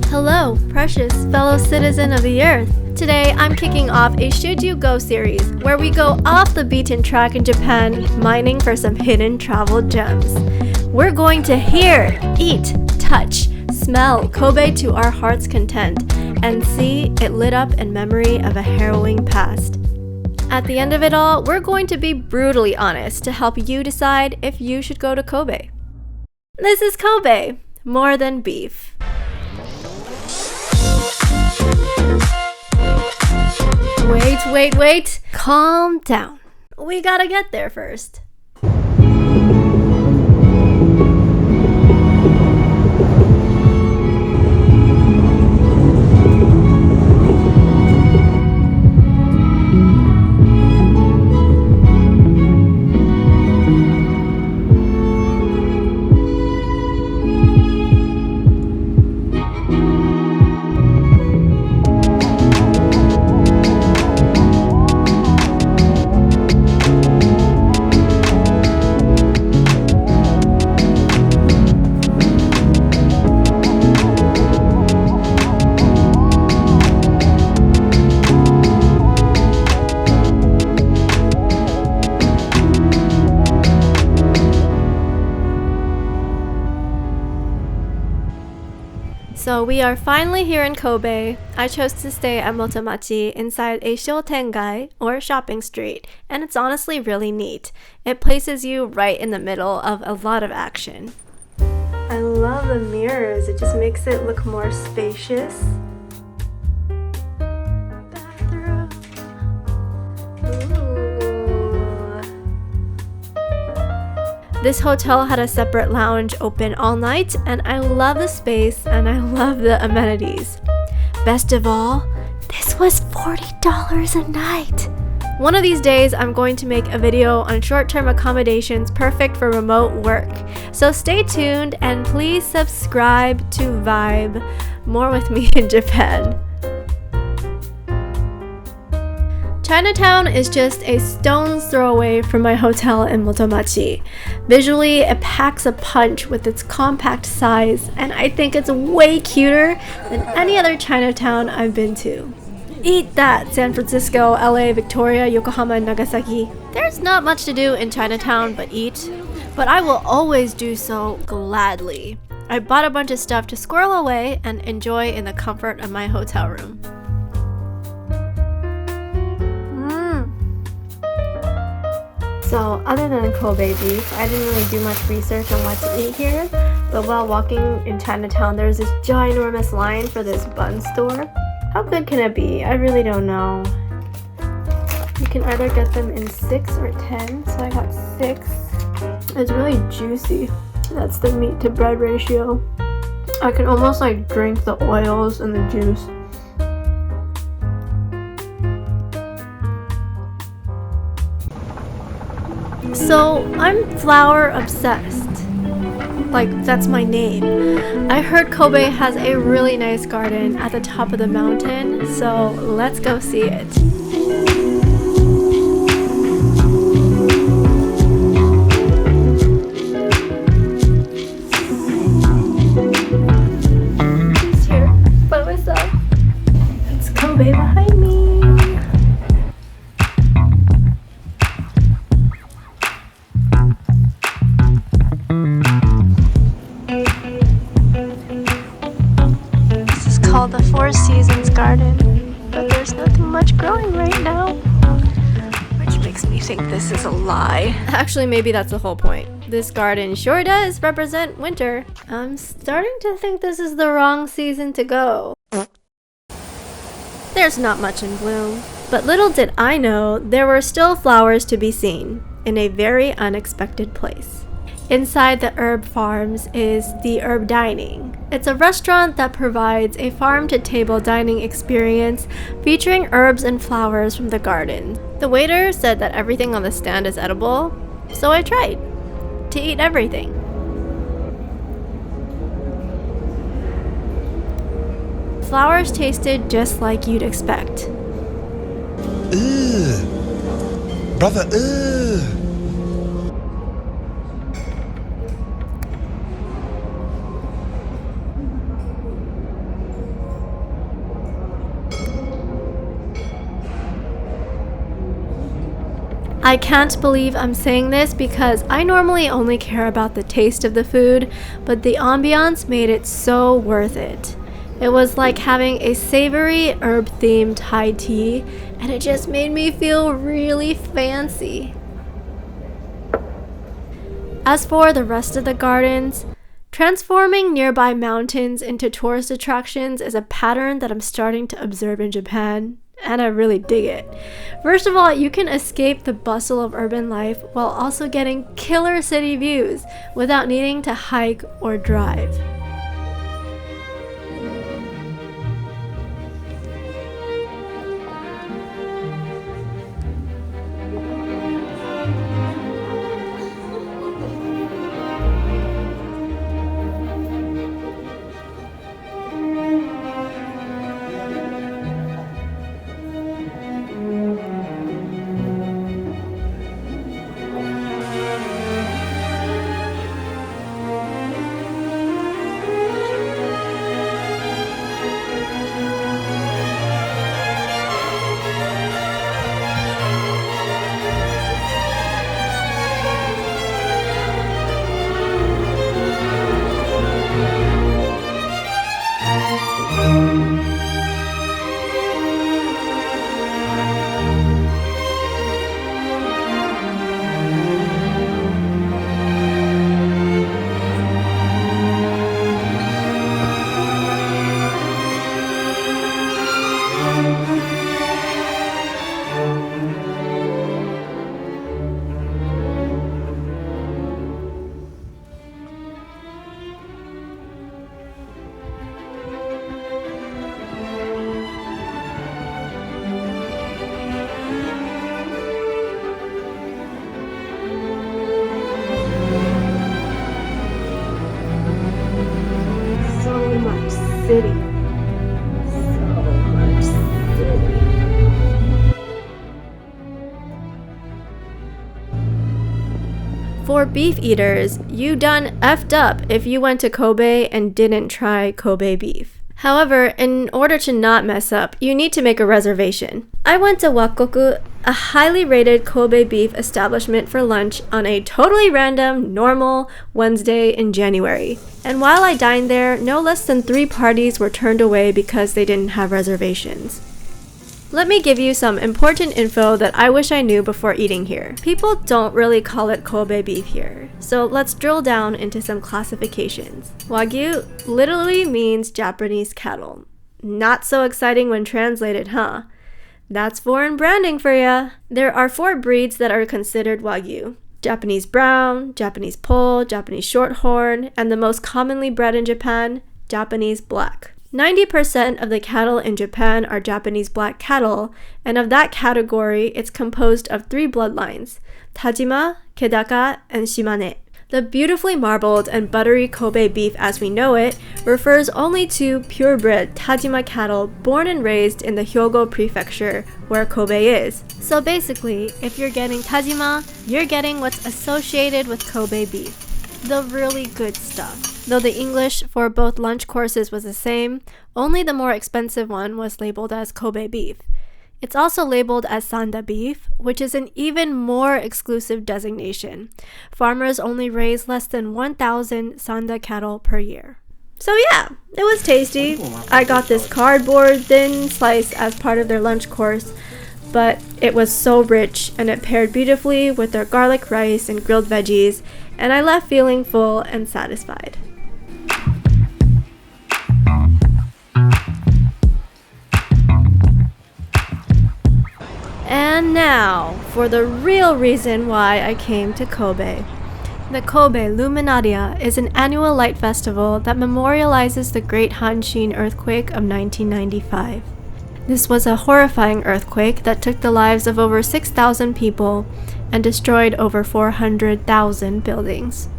Hello, precious fellow citizen of the earth. Today, I'm kicking off a Should You Go series where we go off the beaten track in Japan, mining for some hidden travel gems. We're going to hear, eat, touch, smell Kobe to our heart's content, and see it lit up in memory of a harrowing past. At the end of it all, we're going to be brutally honest to help you decide if you should go to Kobe. This is Kobe, more than beef. Wait. Calm down. We gotta get there first. So we are finally here in Kobe. I chose to stay at Motomachi inside a shotengai, or shopping street, and it's honestly really neat. It places you right in the middle of a lot of action. I love the mirrors, it just makes it look more spacious. Bathroom. Ooh. This hotel had a separate lounge open all night, and I love the space and I love the amenities. Best of all, this was $40 a night. One of these days, I'm going to make a video on short-term accommodations perfect for remote work. So stay tuned and please subscribe to Vibe. More with me in Japan. Chinatown is just a stone's throw away from my hotel in Motomachi. Visually, it packs a punch with its compact size, and I think it's way cuter than any other Chinatown I've been to. Eat that, San Francisco, LA, Victoria, Yokohama, and Nagasaki. There's not much to do in Chinatown but eat, but I will always do so gladly. I bought a bunch of stuff to squirrel away and enjoy in the comfort of my hotel room. So, other than Kobe beef, I didn't really do much research on what to eat here, but while walking in Chinatown, there's this ginormous line for this bun store. How good can it be? I really don't know. You can either get them in 6 or 10, so I got 6. It's really juicy. That's the meat to bread ratio. I can almost drink the oils and the juice. So, I'm flower obsessed. That's my name. I heard Kobe has a really nice garden at the top of the mountain, so let's go see it. Just here by myself. It's Kobe behind me. Called the Four Seasons Garden, but there's nothing much growing right now, which makes me think this is a lie. Actually, maybe that's the whole point. This garden sure does represent winter. I'm starting to think this is the wrong season to go. There's not much in bloom, but little did I know there were still flowers to be seen in a very unexpected place. Inside the herb farms is the Herb Dining. It's a restaurant that provides a farm-to-table dining experience featuring herbs and flowers from the garden. The waiter said that everything on the stand is edible, so I tried to eat everything. Flowers tasted just like you'd expect. Ugh. Brother, ugh. I can't believe I'm saying this because I normally only care about the taste of the food, but the ambiance made it so worth it. It was like having a savory herb-themed Thai tea, and it just made me feel really fancy. As for the rest of the gardens, transforming nearby mountains into tourist attractions is a pattern that I'm starting to observe in Japan, and I really dig it. First of all, you can escape the bustle of urban life while also getting killer city views without needing to hike or drive. City. So much city. For beef eaters, you done effed up if you went to Kobe and didn't try Kobe beef. However, in order to not mess up, you need to make a reservation. I went to Wakkoqu, a highly rated Kobe beef establishment, for lunch on a totally random, normal Wednesday in January. And while I dined there, no less than 3 parties were turned away because they didn't have reservations. Let me give you some important info that I wish I knew before eating here. People don't really call it Kobe beef here, so let's drill down into some classifications. Wagyu literally means Japanese cattle. Not so exciting when translated, huh? That's foreign branding for ya. There are 4 breeds that are considered Wagyu: Japanese brown, Japanese poll, Japanese shorthorn, and the most commonly bred in Japan, Japanese black. 90% of the cattle in Japan are Japanese black cattle, and of that category, it's composed of 3 bloodlines: Tajima, Kedaka, and Shimane. The beautifully marbled and buttery Kobe beef as we know it refers only to purebred Tajima cattle born and raised in the Hyogo prefecture where Kobe is. So basically, if you're getting Tajima, you're getting what's associated with Kobe beef, the really good stuff. Though the English for both lunch courses was the same, only the more expensive one was labeled as Kobe beef. It's also labeled as Sanda beef, which is an even more exclusive designation. Farmers only raise less than 1,000 Sanda cattle per year. So yeah, it was tasty. I got this cardboard thin slice as part of their lunch course, but it was so rich and it paired beautifully with their garlic rice and grilled veggies, and I left feeling full and satisfied. And now, for the real reason why I came to Kobe. The Kobe Luminarie is an annual light festival that memorializes the great Hanshin earthquake of 1995. This was a horrifying earthquake that took the lives of over 6,000 people and destroyed over 400,000 buildings.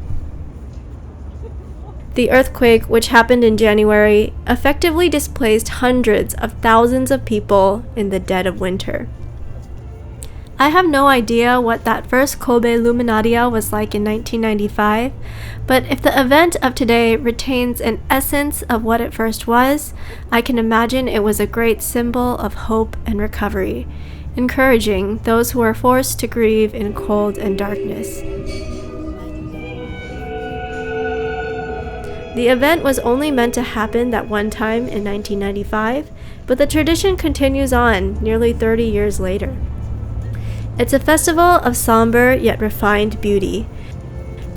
The earthquake, which happened in January, effectively displaced hundreds of thousands of people in the dead of winter. I have no idea what that first Kobe Luminarie was like in 1995, but if the event of today retains an essence of what it first was, I can imagine it was a great symbol of hope and recovery. encouraging those who are forced to grieve in cold and darkness. The event was only meant to happen that one time in 1995, but the tradition continues on nearly 30 years later. It's a festival of somber yet refined beauty.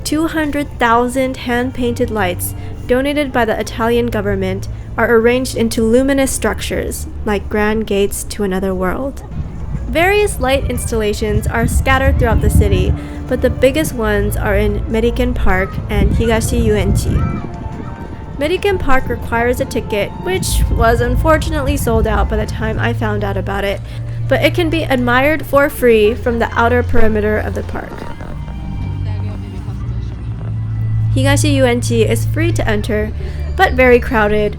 200,000 hand-painted lights donated by the Italian government are arranged into luminous structures, like grand gates to another world. Various light installations are scattered throughout the city, but the biggest ones are in Meriken Park and Higashi Yuenchi. Meriken Park requires a ticket, which was unfortunately sold out by the time I found out about it, but it can be admired for free from the outer perimeter of the park. Higashi Yuenchi is free to enter, but very crowded.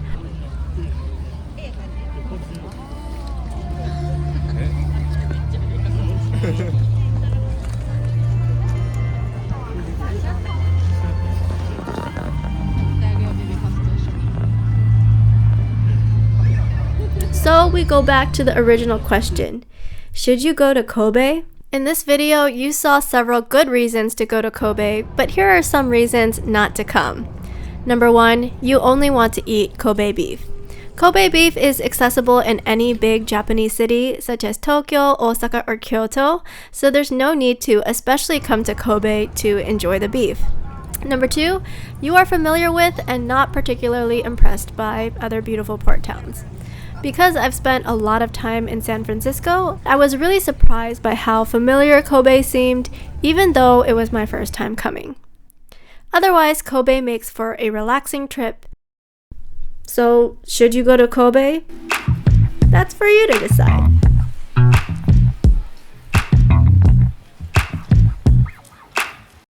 So we go back to the original question. Should you go to Kobe? In this video, you saw several good reasons to go to Kobe, but here are some reasons not to come. Number 1, you only want to eat Kobe beef. Kobe beef is accessible in any big Japanese city, such as Tokyo, Osaka, or Kyoto, so there's no need to especially come to Kobe to enjoy the beef. Number 2, you are familiar with and not particularly impressed by other beautiful port towns. Because I've spent a lot of time in San Francisco, I was really surprised by how familiar Kobe seemed, even though it was my first time coming. Otherwise, Kobe makes for a relaxing trip. So, should you go to Kobe? That's for you to decide.